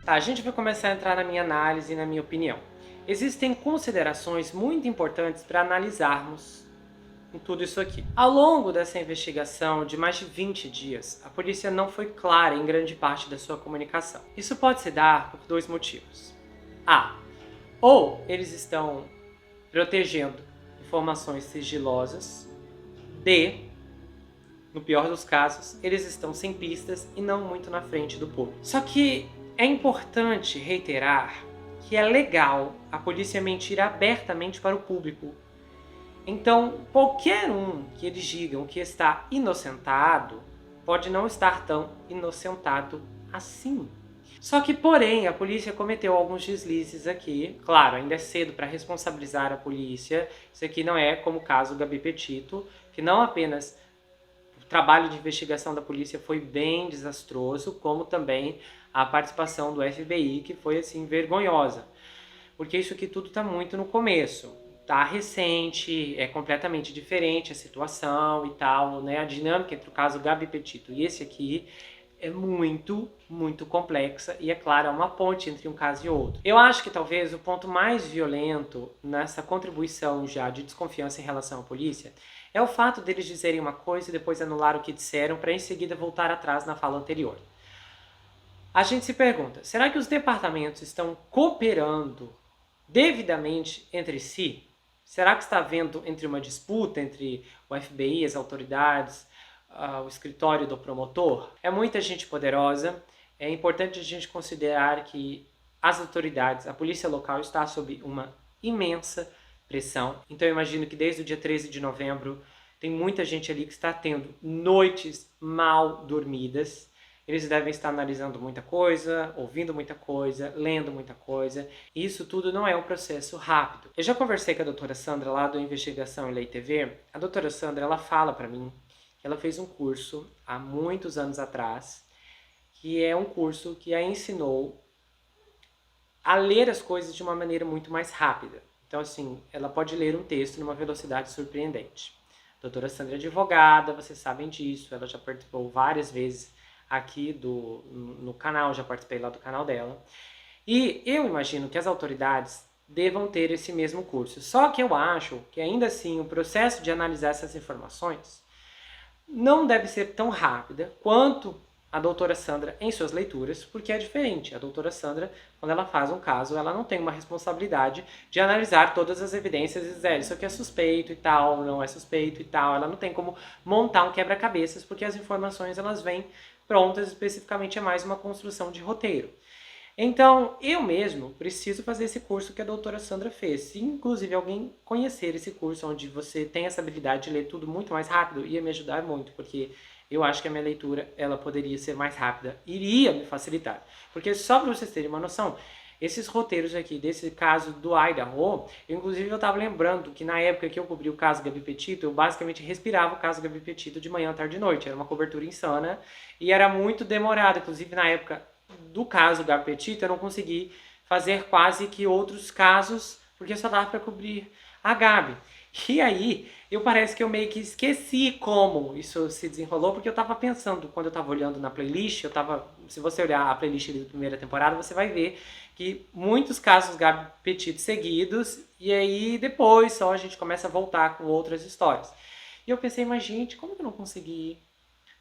Tá, a gente vai começar a entrar na minha análise e na minha opinião. Existem considerações muito importantes para analisarmos em tudo isso aqui. Ao longo dessa investigação de mais de 20 dias, a polícia não foi clara em grande parte da sua comunicação. Isso pode se dar por dois motivos. A. Ou eles estão protegendo informações sigilosas. B. No pior dos casos, eles estão sem pistas e não muito na frente do público. Só que é importante reiterar que é legal a polícia mentir abertamente para o público. Então, qualquer um que eles digam que está inocentado pode não estar tão inocentado assim. Só que, porém, a polícia cometeu alguns deslizes aqui. Claro, ainda é cedo para responsabilizar a polícia. Isso aqui não é como o caso Gabi Petito, que não apenas o trabalho de investigação da polícia foi bem desastroso, como também a participação do FBI, que foi assim vergonhosa. Porque isso aqui tudo está muito no começo. Tá recente, é completamente diferente a situação e tal, né? A dinâmica entre o caso Gabi Petito e esse aqui é muito, muito complexa e, é claro, é uma ponte entre um caso e outro. Eu acho que talvez o ponto mais violento nessa contribuição já de desconfiança em relação à polícia é o fato deles dizerem uma coisa e depois anular o que disseram para em seguida voltar atrás na fala anterior. A gente se pergunta, será que os departamentos estão cooperando devidamente entre si? Será que está havendo entre uma disputa entre o FBI, as autoridades, o escritório do promotor? É muita gente poderosa. É importante a gente considerar que as autoridades, a polícia local está sob uma imensa pressão. Então eu imagino que desde o dia 13 de novembro tem muita gente ali que está tendo noites mal dormidas. Eles devem estar analisando muita coisa, ouvindo muita coisa, lendo muita coisa. E isso tudo não é um processo rápido. Eu já conversei com a doutora Sandra lá do Investigação em Lei TV. A doutora Sandra, ela fala para mim que ela fez um curso há muitos anos atrás, que é um curso que a ensinou a ler as coisas de uma maneira muito mais rápida. Então, assim, ela pode ler um texto numa velocidade surpreendente. A doutora Sandra é advogada, vocês sabem disso, ela já participou várias vezes aqui no canal, já participei lá do canal dela. E eu imagino que as autoridades devam ter esse mesmo curso. Só que eu acho que ainda assim o processo de analisar essas informações não deve ser tão rápida quanto a doutora Sandra em suas leituras, porque é diferente. A doutora Sandra, quando ela faz um caso, ela não tem uma responsabilidade de analisar todas as evidências e dizer isso aqui é suspeito e tal, não é suspeito e tal. Ela não tem como montar um quebra-cabeças, porque as informações elas vêm prontas, especificamente é mais uma construção de roteiro. Então, eu mesmo preciso fazer esse curso que a doutora Sandra fez. Se inclusive alguém conhecer esse curso onde você tem essa habilidade de ler tudo muito mais rápido, ia me ajudar muito, porque eu acho que a minha leitura ela poderia ser mais rápida, iria me facilitar. Porque só para vocês terem uma noção, esses roteiros aqui, desse caso do Idaho, inclusive eu estava lembrando que na época que eu cobri o caso Gabi Petito, eu basicamente respirava o caso Gabi Petito de manhã, tarde e noite. Era uma cobertura insana e era muito demorado. Inclusive na época do caso Gabi Petito, eu não consegui fazer quase que outros casos, porque só dava para cobrir a Gabi. E aí, parece que eu meio que esqueci como isso se desenrolou, porque eu tava pensando, quando eu tava olhando na playlist, se você olhar a playlist da primeira temporada, você vai ver que muitos casos Gabi Petito seguidos, e aí depois só a gente começa a voltar com outras histórias. E eu pensei, mas gente, como que eu não consegui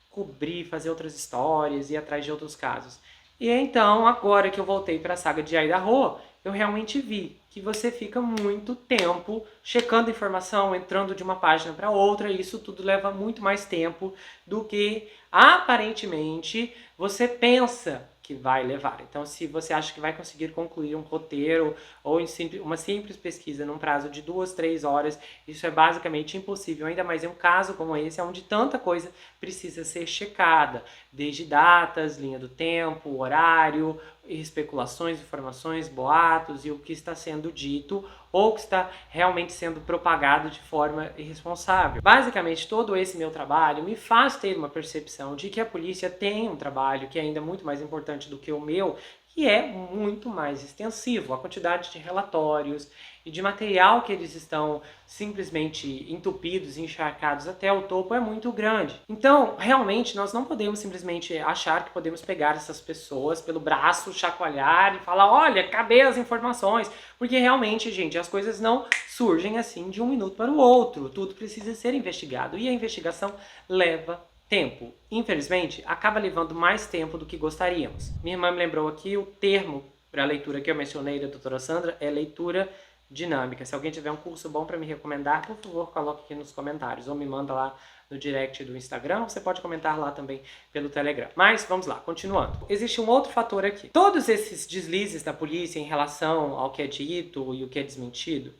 cobrir, fazer outras histórias, ir atrás de outros casos? E então, agora que eu voltei para a saga de Idaho, eu realmente vi que você fica muito tempo checando informação, entrando de uma página para outra, e isso tudo leva muito mais tempo do que aparentemente você pensa que vai levar. Então, se você acha que vai conseguir concluir um roteiro ou uma simples pesquisa num prazo de 2, 3 horas, isso é basicamente impossível, ainda mais em um caso como esse, onde tanta coisa precisa ser checada, desde datas, linha do tempo, horário, especulações, informações, boatos e o que está sendo dito ou que está realmente sendo propagado de forma irresponsável. Basicamente, todo esse meu trabalho me faz ter uma percepção de que a polícia tem um trabalho que é ainda muito mais importante do que o meu, que é muito mais extensivo. A quantidade de relatórios e de material que eles estão simplesmente entupidos, encharcados até o topo é muito grande. Então, realmente, nós não podemos simplesmente achar que podemos pegar essas pessoas pelo braço, chacoalhar e falar, olha, cadê as informações? Porque realmente, gente, as coisas não surgem assim de um minuto para o outro. Tudo precisa ser investigado e a investigação leva tempo. Infelizmente, acaba levando mais tempo do que gostaríamos. Minha irmã me lembrou aqui o termo para a leitura que eu mencionei da doutora Sandra é leitura dinâmica. Se alguém tiver um curso bom para me recomendar, por favor, coloque aqui nos comentários ou me manda lá no direct do Instagram, ou você pode comentar lá também pelo Telegram. Mas vamos lá, continuando. Existe um outro fator aqui. Todos esses deslizes da polícia em relação ao que é dito e o que é desmentido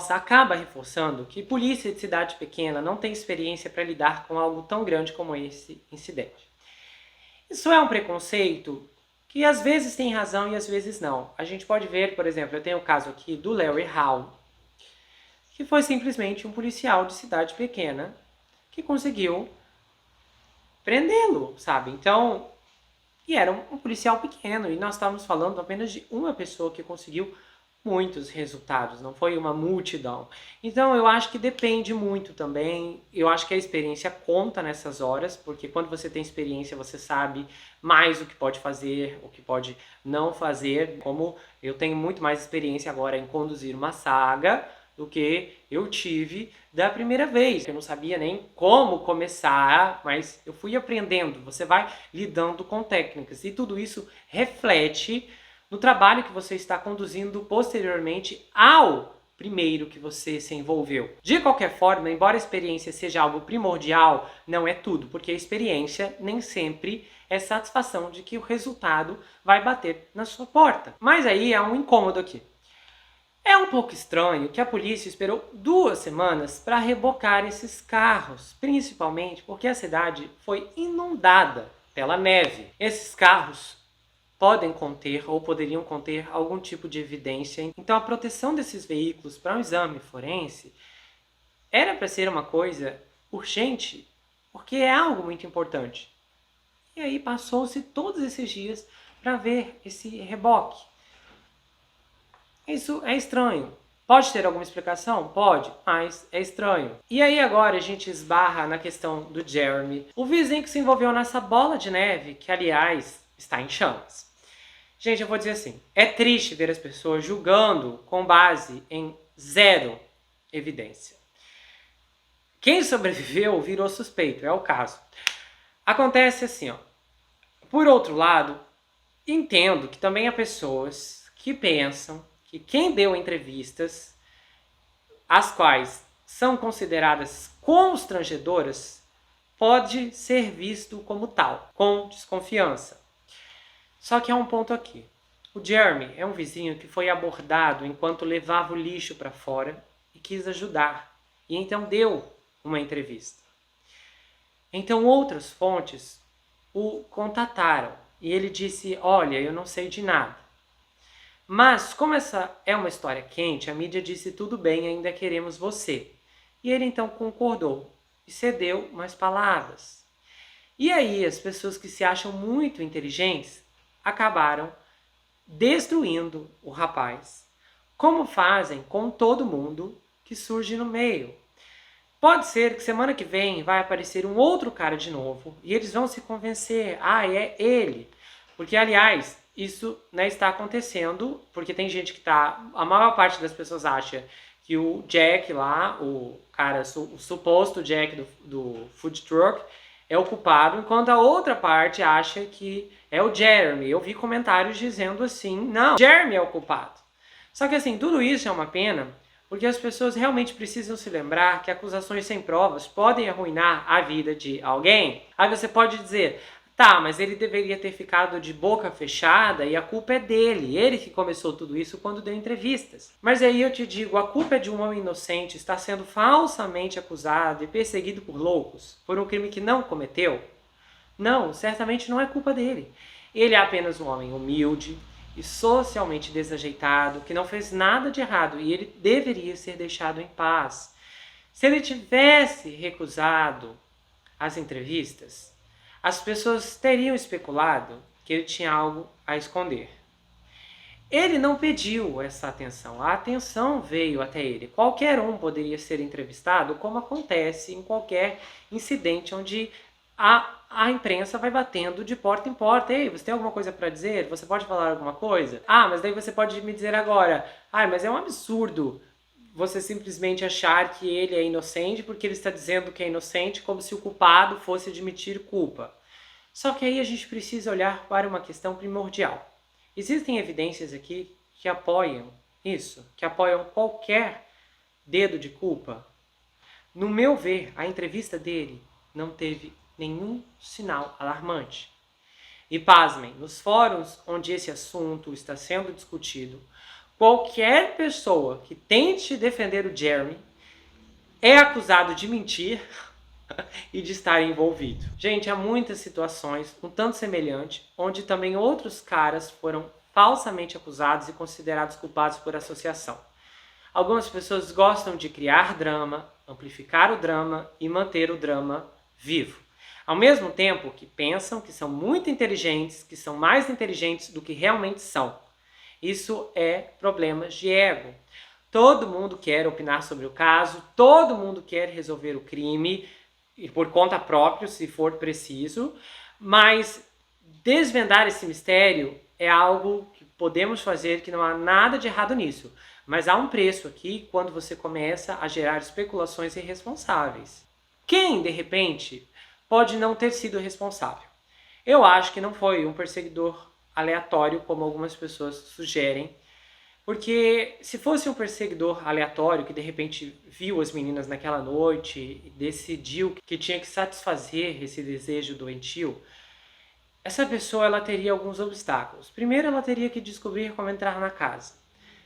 acaba reforçando que polícia de cidade pequena não tem experiência para lidar com algo tão grande como esse incidente. Isso é um preconceito que às vezes tem razão e às vezes não. A gente pode ver, por exemplo, eu tenho o caso aqui do Larry Hall, que foi simplesmente um policial de cidade pequena que conseguiu prendê-lo, sabe? Então, e era um policial pequeno, e nós estávamos falando apenas de uma pessoa que conseguiu muitos resultados, não foi uma multidão. Então eu acho que depende muito também, eu acho que a experiência conta nessas horas, porque quando você tem experiência você sabe mais o que pode fazer, o que pode não fazer, como eu tenho muito mais experiência agora em conduzir uma saga do que eu tive da primeira vez. Eu não sabia nem como começar, mas eu fui aprendendo, você vai lidando com técnicas e tudo isso reflete no trabalho que você está conduzindo posteriormente ao primeiro que você se envolveu. De qualquer forma, embora a experiência seja algo primordial, não é tudo, porque a experiência nem sempre é satisfação de que o resultado vai bater na sua porta. Mas aí há um incômodo aqui. É um pouco estranho que a polícia esperou 2 semanas para rebocar esses carros, principalmente porque a cidade foi inundada pela neve. Esses carros podem conter ou poderiam conter algum tipo de evidência. Então a proteção desses veículos para um exame forense era para ser uma coisa urgente, porque é algo muito importante. E aí passou-se todos esses dias para ver esse reboque. Isso é estranho. Pode ter alguma explicação? Pode, mas é estranho. E aí agora a gente esbarra na questão do Jeremy, o vizinho que se envolveu nessa bola de neve, que aliás está em chamas. Gente, eu vou dizer assim, é triste ver as pessoas julgando com base em zero evidência. Quem sobreviveu virou suspeito, é o caso. Acontece assim, ó. Por outro lado, entendo que também há pessoas que pensam que quem deu entrevistas, as quais são consideradas constrangedoras, pode ser visto como tal, com desconfiança. Só que há um ponto aqui. O Jeremy é um vizinho que foi abordado enquanto levava o lixo para fora e quis ajudar. E então deu uma entrevista. Então outras fontes o contataram e ele disse, olha, eu não sei de nada. Mas como essa é uma história quente, a mídia disse, tudo bem, ainda queremos você. E ele então concordou e cedeu mais palavras. E aí as pessoas que se acham muito inteligentes acabaram destruindo o rapaz, como fazem com todo mundo que surge no meio. Pode ser que semana que vem vai aparecer um outro cara de novo e eles vão se convencer, é ele. Porque, aliás, isso está acontecendo, porque tem gente que a maior parte das pessoas acha que o Jack lá, o cara, o suposto Jack do food truck, é o culpado, enquanto a outra parte acha que é o Jeremy. Eu vi comentários dizendo assim, não, Jeremy é o culpado. Só que assim, tudo isso é uma pena, porque as pessoas realmente precisam se lembrar que acusações sem provas podem arruinar a vida de alguém. Aí você pode dizer, tá, mas ele deveria ter ficado de boca fechada e a culpa é dele. Ele que começou tudo isso quando deu entrevistas. Mas aí eu te digo, a culpa é de um homem inocente estar sendo falsamente acusado e perseguido por loucos por um crime que não cometeu? Não, certamente não é culpa dele. Ele é apenas um homem humilde e socialmente desajeitado, que não fez nada de errado e ele deveria ser deixado em paz. Se ele tivesse recusado as entrevistas, as pessoas teriam especulado que ele tinha algo a esconder. Ele não pediu essa atenção, a atenção veio até ele. Qualquer um poderia ser entrevistado, como acontece em qualquer incidente onde a imprensa vai batendo de porta em porta. Ei, você tem alguma coisa para dizer? Você pode falar alguma coisa? Ah, mas daí você pode me dizer agora. Ah, mas é um absurdo você simplesmente achar que ele é inocente porque ele está dizendo que é inocente como se o culpado fosse admitir culpa. Só que aí a gente precisa olhar para uma questão primordial. Existem evidências aqui que apoiam isso, que apoiam qualquer dedo de culpa. No meu ver, a entrevista dele não teve nenhum sinal alarmante. E pasmem, nos fóruns onde esse assunto está sendo discutido, qualquer pessoa que tente defender o Jeremy é acusado de mentir e de estar envolvido. Gente, há muitas situações um tanto semelhantes, onde também outros caras foram falsamente acusados e considerados culpados por associação. Algumas pessoas gostam de criar drama, amplificar o drama e manter o drama vivo. Ao mesmo tempo que pensam que são muito inteligentes, que são mais inteligentes do que realmente são. Isso é problema de ego. Todo mundo quer opinar sobre o caso, todo mundo quer resolver o crime, e por conta própria, se for preciso, mas desvendar esse mistério é algo que podemos fazer, que não há nada de errado nisso. Mas há um preço aqui quando você começa a gerar especulações irresponsáveis. Quem, de repente, pode não ter sido responsável? Eu acho que não foi um perseguidor aleatório, como algumas pessoas sugerem, porque se fosse um perseguidor aleatório que de repente viu as meninas naquela noite e decidiu que tinha que satisfazer esse desejo doentio, essa pessoa ela teria alguns obstáculos. Primeiro, ela teria que descobrir como entrar na casa.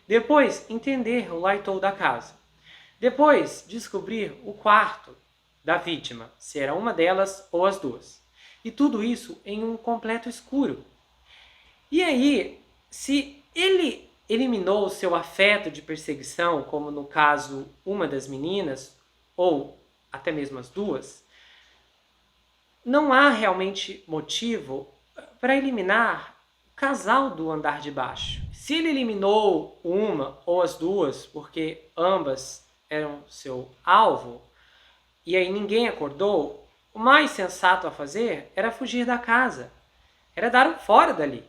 Depois, entender o lightou da casa. Depois, descobrir o quarto da vítima, se era uma delas ou as duas. E tudo isso em um completo escuro. E aí, se ele eliminou o seu afeto de perseguição, como no caso uma das meninas, ou até mesmo as duas, não há realmente motivo para eliminar o casal do andar de baixo. Se ele eliminou uma ou as duas porque ambas eram seu alvo, e aí ninguém acordou, o mais sensato a fazer era fugir da casa, era dar um fora dali.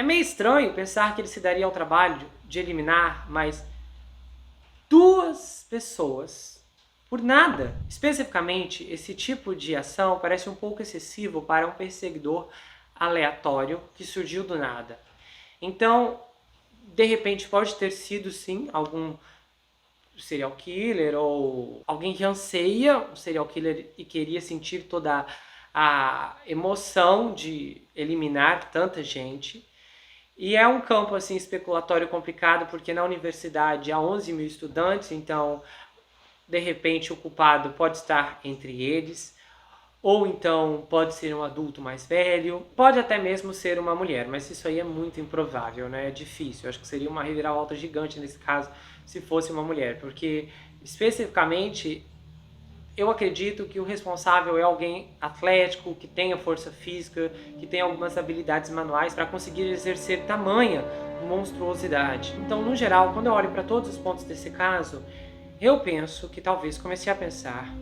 É meio estranho pensar que ele se daria ao trabalho de eliminar mais duas pessoas por nada. Especificamente, esse tipo de ação parece um pouco excessivo para um perseguidor aleatório que surgiu do nada. Então, de repente, pode ter sido sim algum serial killer ou alguém que anseia um serial killer e queria sentir toda a emoção de eliminar tanta gente. E é um campo assim especulatório complicado, porque na universidade há 11 mil estudantes, então de repente o culpado pode estar entre eles, ou então pode ser um adulto mais velho, pode até mesmo ser uma mulher, mas isso aí é muito improvável, né? É difícil, eu acho que seria uma reviravolta gigante nesse caso se fosse uma mulher, porque especificamente eu acredito que o responsável é alguém atlético, que tenha força física, que tenha algumas habilidades manuais para conseguir exercer tamanha monstruosidade. Então, no geral, quando eu olho para todos os pontos desse caso, eu penso que talvez comecei a pensar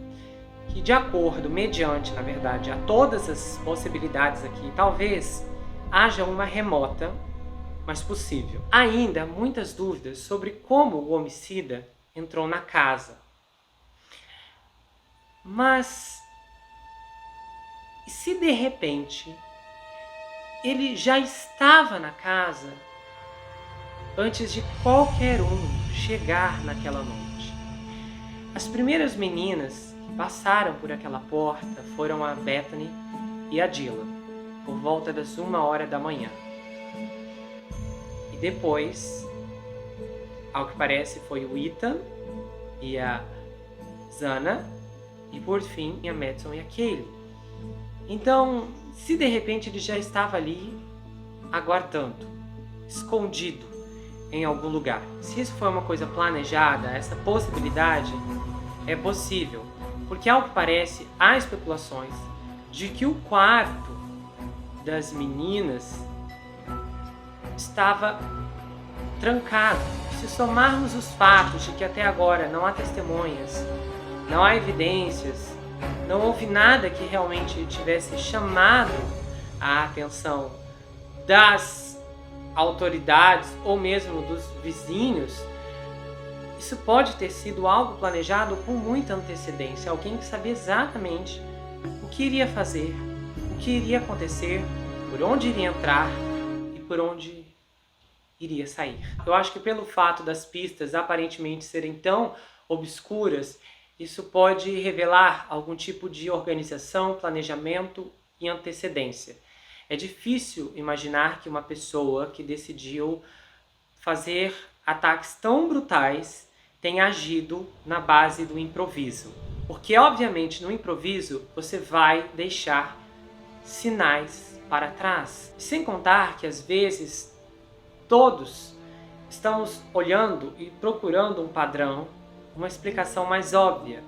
que, de acordo, mediante, na verdade, a todas as possibilidades aqui, talvez haja uma remota, mas possível. Ainda muitas dúvidas sobre como o homicida entrou na casa. Mas, e se de repente ele já estava na casa antes de qualquer um chegar naquela noite? As primeiras meninas que passaram por aquela porta foram a Bethany e a Dylan, por volta das 1h da manhã. E depois, ao que parece, foi o Ethan e a Zana, e por fim, a Madison e a Kaylee. Então, se de repente ele já estava ali, aguardando, escondido em algum lugar. Se isso foi uma coisa planejada, essa possibilidade é possível. Porque, ao que parece, há especulações de que o quarto das meninas estava trancado. Se somarmos os fatos de que até agora não há testemunhas, não há evidências, não houve nada que realmente tivesse chamado a atenção das autoridades ou mesmo dos vizinhos, isso pode ter sido algo planejado com muita antecedência. Alguém que sabia exatamente o que iria fazer, o que iria acontecer, por onde iria entrar e por onde iria sair. Eu acho que pelo fato das pistas aparentemente serem tão obscuras, isso pode revelar algum tipo de organização, planejamento e antecedência. É difícil imaginar que uma pessoa que decidiu fazer ataques tão brutais tenha agido na base do improviso. Porque, obviamente, no improviso você vai deixar sinais para trás. Sem contar que, às vezes, todos estamos olhando e procurando um padrão, uma explicação mais óbvia.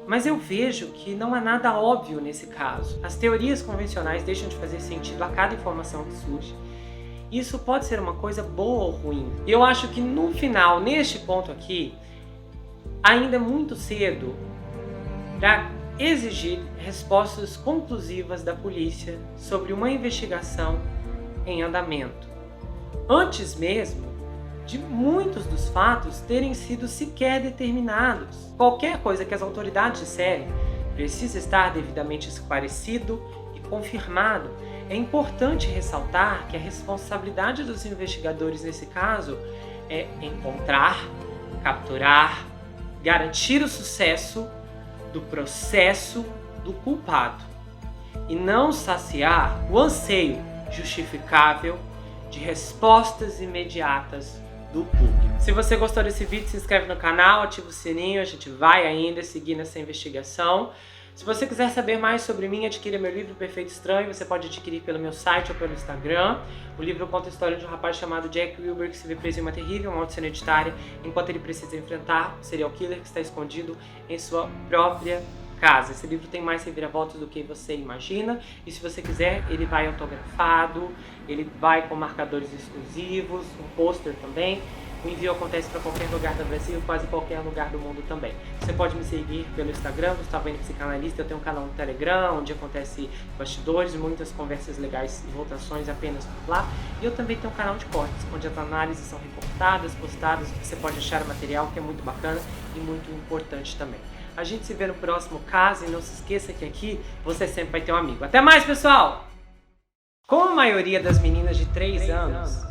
Mas eu vejo que não há nada óbvio nesse caso. As teorias convencionais deixam de fazer sentido a cada informação que surge. Isso pode ser uma coisa boa ou ruim. E eu acho que no final, neste ponto aqui, ainda é muito cedo para exigir respostas conclusivas da polícia sobre uma investigação em andamento. Antes mesmo de muitos dos fatos terem sido sequer determinados. Qualquer coisa que as autoridades disserem precisa estar devidamente esclarecido e confirmado. É importante ressaltar que a responsabilidade dos investigadores nesse caso é encontrar, capturar, garantir o sucesso do processo do culpado e não saciar o anseio justificável de respostas imediatas do público. Se você gostou desse vídeo, se inscreve no canal, ativa o sininho, a gente vai ainda seguir nessa investigação. Se você quiser saber mais sobre mim, adquira meu livro Perfeito Estranho. Você pode adquirir pelo meu site ou pelo Instagram. O livro conta a história de um rapaz chamado Jack Wilber que se vê preso em uma terrível maldição hereditária enquanto ele precisa enfrentar o serial killer que está escondido em sua própria casa. Esse livro tem mais reviravoltas do que você imagina. E se você quiser, ele vai autografado, ele vai com marcadores exclusivos, um pôster também. O envio acontece para qualquer lugar do Brasil, quase qualquer lugar do mundo também. Você pode me seguir pelo Instagram, Gustavo N Psicanalista. Eu tenho um canal no Telegram, onde acontece bastidores, muitas conversas legais e votações apenas por lá. E eu também tenho um canal de cortes, onde as análises são reportadas, postadas. Você pode achar o material, que é muito bacana e muito importante também. A gente se vê no próximo caso e não se esqueça que aqui você sempre vai ter um amigo. Até mais, pessoal! Como a maioria das meninas de 3 anos,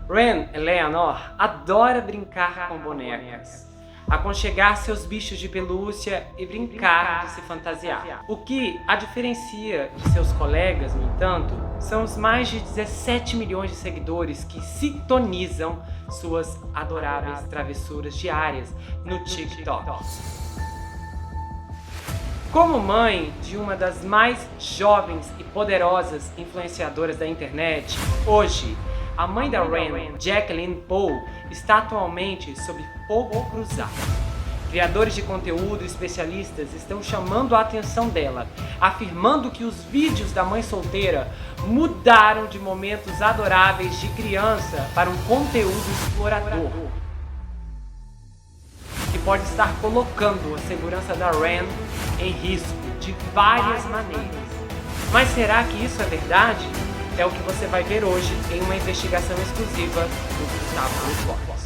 Ren Eleanor adora brincar com bonecas, aconchegar seus bichos de pelúcia e brincar de se fantasiar. O que a diferencia de seus colegas, no entanto, são os mais de 17 milhões de seguidores que sintonizam suas adoráveis travessuras diárias no TikTok. Como mãe de uma das mais jovens e poderosas influenciadoras da internet, hoje, a mãe da Ren, Jacqueline Poe, está atualmente sob fogo cruzado. Criadores de conteúdo e especialistas estão chamando a atenção dela, afirmando que os vídeos da mãe solteira mudaram de momentos adoráveis de criança para um conteúdo explorador, que pode estar colocando a segurança da Ren em risco de várias maneiras. Mas será que isso é verdade? É o que você vai ver hoje em uma investigação exclusiva do Gustavo N.